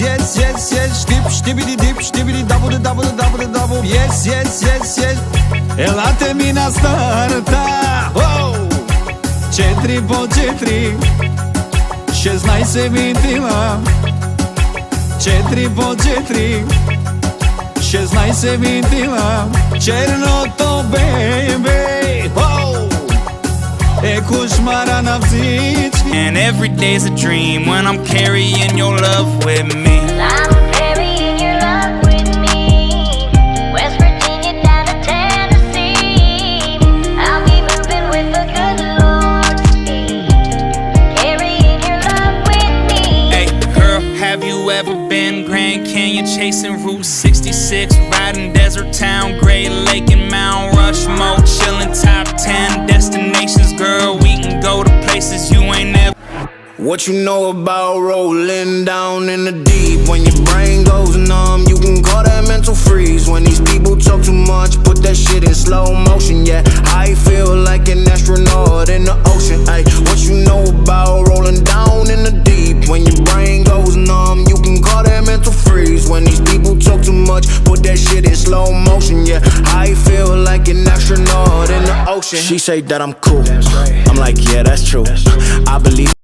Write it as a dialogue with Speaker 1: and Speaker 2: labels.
Speaker 1: yes, yes, yes. Dip, știbidi, dip, știbidi, double, double, double, double. Yes, yes, yes, yes. Elate mi na starta. Oh! Četiri po četiri, 16 se vintila. Četiri po četiri, 16 se vintila. Černo to baby. Oh! E košmara na psički.
Speaker 2: And every day's a dream when I'm carrying your love with me.
Speaker 3: I'm carrying your love with me, West Virginia down to Tennessee. I'll be moving with the good Lord's speed, carrying your love with me.
Speaker 2: Hey, girl, have you ever been Grand Canyon chasing Route 66, riding Desert Town, Great Lake and Mount Rushmore, chilling top 10 destinations, girl, we can go to places you ain't never.
Speaker 4: What you know about rolling down in the deep? When your brain goes numb, you can call that mental freeze. When these people talk too much, put that shit in slow motion. Yeah, I feel like an astronaut in the ocean. Ay, what you know about rolling down in the deep? When your brain goes numb, you can call that mental freeze. When these people talk too much, put that shit in slow motion. Yeah, I feel like an astronaut in the ocean. She say that I'm cool. I'm like, yeah, that's true. I believe